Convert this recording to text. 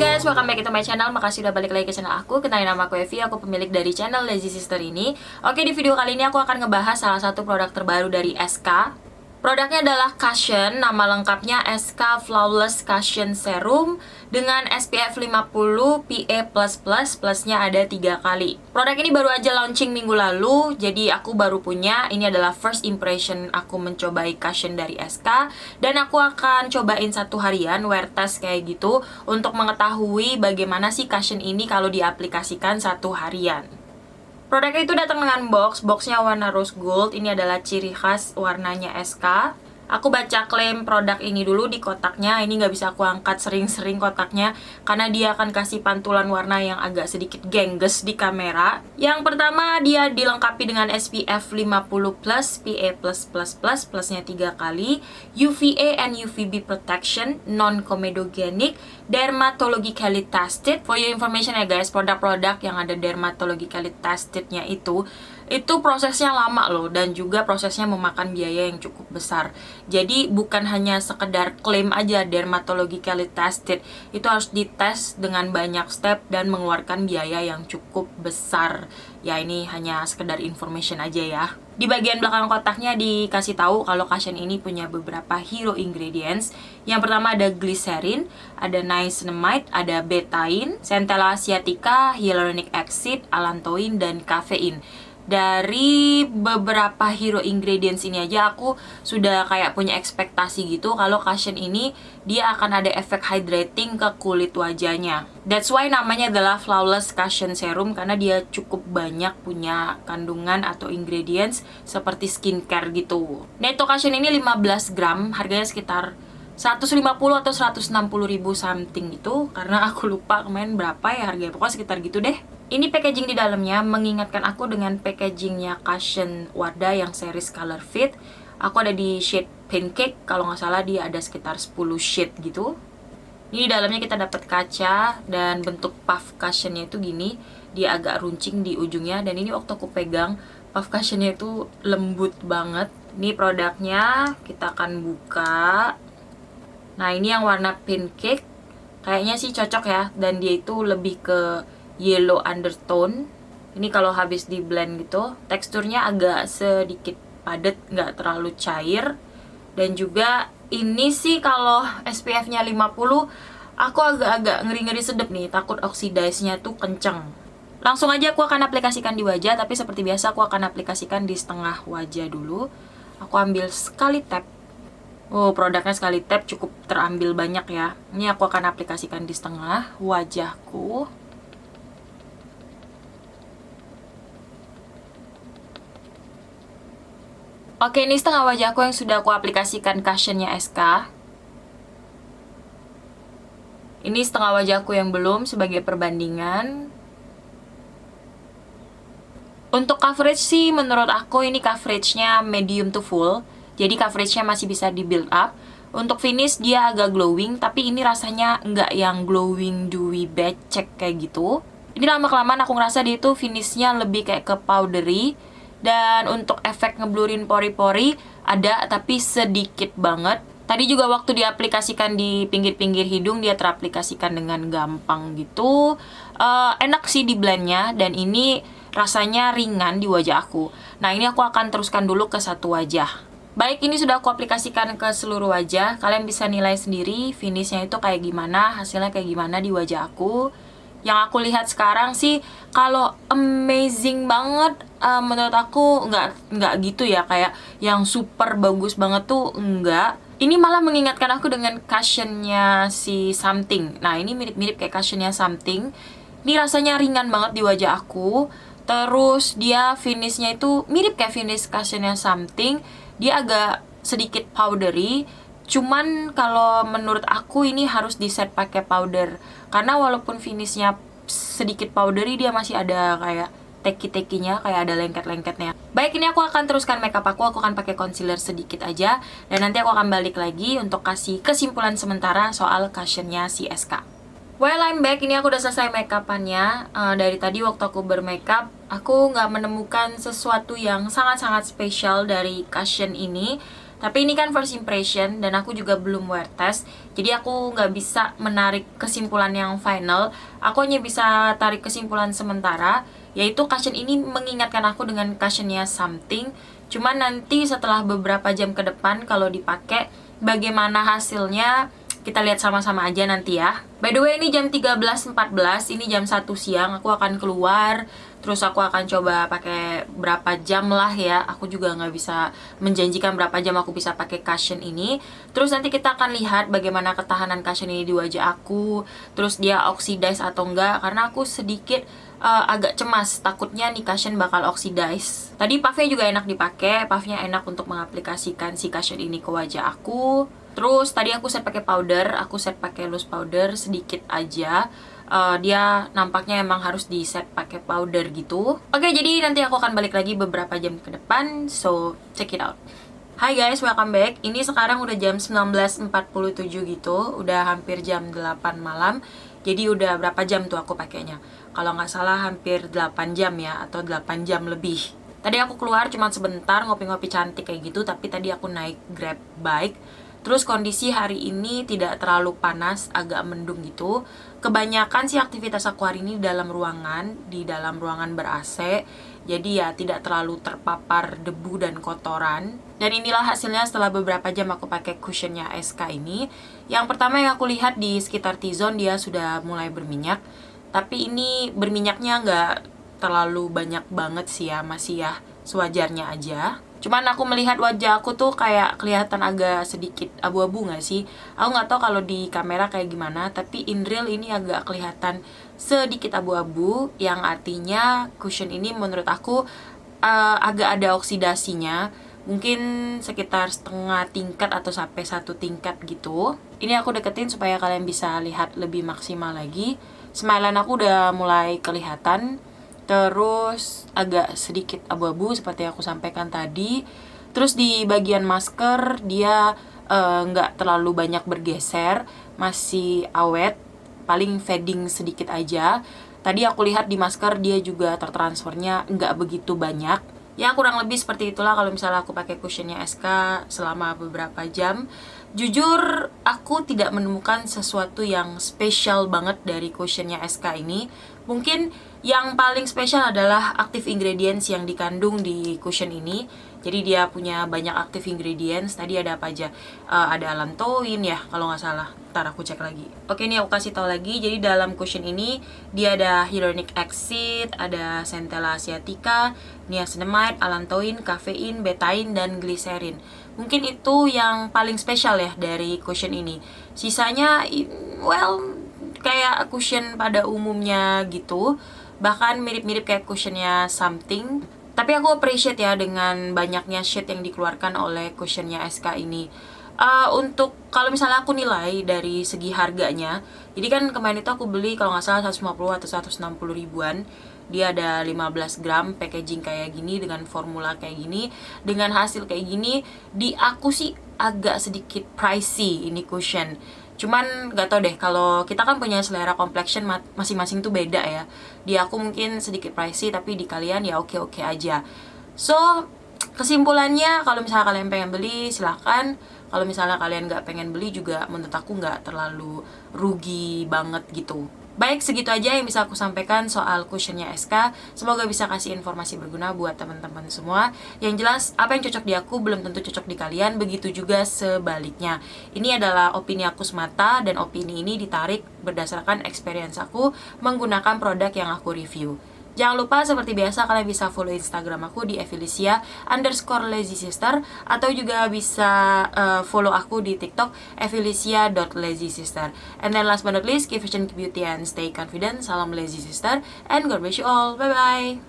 guys, welcome back to my channel. Makasih udah balik lagi ke channel aku. Kenalin, nama aku Evi, aku pemilik dari channel Lazy Sister ini. Oke, di video kali ini aku akan ngebahas salah satu produk terbaru dari SK. Produknya adalah Cushion, nama lengkapnya SK Flawless Cushion Serum dengan SPF 50 PA++, plusnya ada 3 kali. Produk ini baru aja launching minggu lalu, jadi aku baru punya. Ini adalah first impression aku mencobai Cushion dari SK, dan aku akan cobain satu harian wear test kayak gitu untuk mengetahui bagaimana sih Cushion ini kalau diaplikasikan satu harian. Produknya itu datang dengan boxnya warna rose gold. Ini adalah ciri khas warnanya SK. Aku baca klaim produk ini dulu di kotaknya. Ini nggak bisa aku angkat sering-sering kotaknya, karena dia akan kasih pantulan warna yang agak sedikit gengges di kamera. Yang pertama, dia dilengkapi dengan SPF 50+, PA+++, plusnya 3 kali, UVA and UVB protection, non-comedogenic, dermatologically tested. For your information ya guys, produk-produk yang ada dermatologically testednya itu prosesnya lama loh, dan juga prosesnya memakan biaya yang cukup besar. Jadi bukan hanya sekedar klaim aja dermatologically tested, itu harus dites dengan banyak step dan mengeluarkan biaya yang cukup besar. Ya, ini hanya sekedar information aja ya. Di bagian belakang kotaknya dikasih tahu kalau Cushion ini punya beberapa hero ingredients. Yang pertama ada glycerin, ada niacinamide, ada betaine, centella asiatica, hyaluronic acid, allantoin, dan kafein. Dari beberapa hero ingredients ini aja aku sudah kayak punya ekspektasi gitu kalau Cushion ini dia akan ada efek hydrating ke kulit wajahnya. That's why namanya adalah Flawless Cushion Serum, karena dia cukup banyak punya kandungan atau ingredients seperti skincare gitu. Netto Cushion ini 15 gram, harganya sekitar 150 atau 160 ribu something gitu, karena aku lupa kemarin berapa ya harganya, pokoknya sekitar gitu deh. Ini packaging di dalamnya mengingatkan aku dengan packagingnya Cushion Wardah yang series Color Fit. Aku ada di shade Pancake, kalau nggak salah dia ada sekitar 10 shade gitu. Ini di dalamnya kita dapat kaca, dan bentuk puff cushionnya itu gini, dia agak runcing di ujungnya, dan ini waktu aku pegang puff cushionnya itu lembut banget. Ini produknya kita akan buka. Nah, ini yang warna Pancake, kayaknya sih cocok ya, dan dia itu lebih ke yellow undertone. Ini kalau habis di blend gitu, teksturnya agak sedikit padat, nggak terlalu cair. Dan juga ini sih kalau SPF-nya 50, aku agak-agak ngeri-ngeri sedep nih, takut oxidize-nya tuh kenceng. Langsung aja aku akan aplikasikan di wajah, tapi seperti biasa aku akan aplikasikan di setengah wajah dulu. Aku ambil sekali tap. Oh, produknya sekali tap cukup terambil banyak ya. Ini aku akan aplikasikan di setengah wajahku. Oke, ini setengah wajahku yang sudah aku aplikasikan Cushionnya SK. Ini setengah wajahku yang belum, sebagai perbandingan. Untuk coverage sih, menurut aku ini coveragenya medium to full. Jadi coveragenya masih bisa di build up. Untuk finish dia agak glowing, tapi ini rasanya nggak yang glowing dewy becek kayak gitu. Ini lama-kelamaan aku ngerasa dia itu finishnya lebih kayak ke powdery. Dan untuk efek ngeblurin pori-pori ada, tapi sedikit banget. Tadi juga waktu diaplikasikan di pinggir-pinggir hidung, dia teraplikasikan dengan gampang gitu. Enak sih di blendnya, dan ini rasanya ringan di wajah aku. Nah, ini aku akan teruskan dulu ke satu wajah. Baik, ini sudah aku aplikasikan ke seluruh wajah. Kalian bisa nilai sendiri finishnya itu kayak gimana, hasilnya kayak gimana di wajah aku. Yang aku lihat sekarang sih, kalau amazing banget, menurut aku nggak gitu ya, kayak yang super bagus banget tuh enggak. Ini malah mengingatkan aku dengan Cushionnya si Something. Nah, ini mirip-mirip kayak Cushionnya Something. Ini rasanya ringan banget di wajah aku. Terus dia finishnya itu mirip kayak finish Cushionnya Something. Dia agak sedikit powdery. Cuman kalau menurut aku ini harus di set pakai powder, karena walaupun finishnya sedikit powdery, dia masih ada kayak teki-tekinya, kayak ada lengket-lengketnya. Baik, ini aku akan teruskan makeup aku akan pakai concealer sedikit aja, dan nanti aku akan balik lagi untuk kasih kesimpulan sementara soal Cushionnya si SK. Well, I'm back. Ini aku udah selesai makeupannya. Dari tadi waktu aku bermakeup, aku nggak menemukan sesuatu yang sangat-sangat spesial dari Cushion ini. Tapi ini kan first impression dan aku juga belum wear test, jadi aku nggak bisa menarik kesimpulan yang final. Aku hanya bisa tarik kesimpulan sementara, yaitu cushion ini mengingatkan aku dengan cushionnya Something. Cuman nanti setelah beberapa jam ke depan kalau dipakai, bagaimana hasilnya kita lihat sama-sama aja nanti ya. By the way, ini jam 13.14, ini jam 1 siang, aku akan keluar. Terus aku akan coba pakai berapa jam lah ya. Aku juga nggak bisa menjanjikan berapa jam aku bisa pakai cushion ini. Terus nanti kita akan lihat bagaimana ketahanan cushion ini di wajah aku. Terus dia oxidize atau enggak, karena aku sedikit agak cemas, takutnya nih cushion bakal oxidize. Tadi puffnya juga enak dipakai, puffnya enak untuk mengaplikasikan si cushion ini ke wajah aku. Terus tadi aku set pakai powder, aku set pakai loose powder sedikit aja. Dia nampaknya emang harus di set pakai powder gitu. Oke, jadi nanti aku akan balik lagi beberapa jam ke depan, so check it out. Hai guys, welcome back. Ini sekarang udah jam 19.47 gitu, udah hampir jam 8 malam. Jadi udah berapa jam tuh aku pakainya? Kalau nggak salah hampir 8 jam ya, atau 8 jam lebih. Tadi aku keluar cuma sebentar ngopi-ngopi cantik kayak gitu, tapi tadi aku naik Grab bike. Terus kondisi hari ini tidak terlalu panas, agak mendung gitu. Kebanyakan sih aktivitas aku hari ini di dalam ruangan ber-AC. Jadi ya tidak terlalu terpapar debu dan kotoran. Dan inilah hasilnya setelah beberapa jam aku pakai cushionnya SK ini. Yang pertama yang aku lihat di sekitar T-zone dia sudah mulai berminyak. Tapi ini berminyaknya nggak terlalu banyak banget sih ya, masih ya sewajarnya aja. Cuman aku melihat wajah aku tuh kayak kelihatan agak sedikit abu-abu gak sih? Aku gak tahu kalau di kamera kayak gimana, tapi in real ini agak kelihatan sedikit abu-abu, yang artinya cushion ini menurut aku agak ada oksidasinya. Mungkin sekitar setengah tingkat atau sampai 1 tingkat gitu. Ini aku deketin supaya kalian bisa lihat lebih maksimal lagi. Smilean aku udah mulai kelihatan. Terus agak sedikit abu-abu seperti aku sampaikan tadi. Terus di bagian masker dia nggak terlalu banyak bergeser, masih awet, paling fading sedikit aja. Tadi aku lihat di masker dia juga tertransfernya nggak begitu banyak. Ya kurang lebih seperti itulah kalau misalnya aku pakai cushionnya SK selama beberapa jam. Jujur aku tidak menemukan sesuatu yang spesial banget dari cushionnya SK ini. Mungkin yang paling spesial adalah active ingredients yang dikandung di cushion ini. Jadi dia punya banyak active ingredients. Tadi ada apa aja? Ada allantoin ya kalau nggak salah. Ntar aku cek lagi. Oke, ini aku kasih tahu lagi. Jadi dalam cushion ini dia ada hyaluronic acid, ada centella asiatica, niacinamide, allantoin, kafein, betain, dan glycerin. Mungkin itu yang paling spesial ya dari cushion ini. Sisanya, well, kayak cushion pada umumnya gitu. Bahkan mirip-mirip kayak cushionnya Something. Tapi aku appreciate ya dengan banyaknya shade yang dikeluarkan oleh cushionnya SK ini. Untuk kalau misalnya aku nilai dari segi harganya, jadi kan kemarin itu aku beli kalau nggak salah 150 atau 160 ribuan. Dia ada 15 gram packaging kayak gini dengan formula kayak gini, dengan hasil kayak gini. Di aku sih agak sedikit pricey ini cushion. Cuman gak tau deh, kalau kita kan punya selera complexion masing-masing tuh beda ya. Di aku mungkin sedikit pricey, tapi di kalian ya oke-oke aja. So, kesimpulannya kalau misalnya kalian pengen beli silahkan. Kalau misalnya kalian gak pengen beli juga menurut aku gak terlalu rugi banget gitu. Baik, segitu aja yang bisa aku sampaikan soal cushionnya SK. Semoga bisa kasih informasi berguna buat teman-teman semua. Yang jelas, apa yang cocok di aku belum tentu cocok di kalian. Begitu juga sebaliknya. Ini adalah opini aku semata, dan opini ini ditarik berdasarkan experience aku menggunakan produk yang aku review. Jangan lupa seperti biasa kalian bisa follow Instagram aku di @felicia_lazysister, atau juga bisa follow aku di TikTok @felicia.lazysister. And then last but not least, keep fashion, keep beauty, and stay confident. Salam lazy sister, and God bless you all. Bye bye.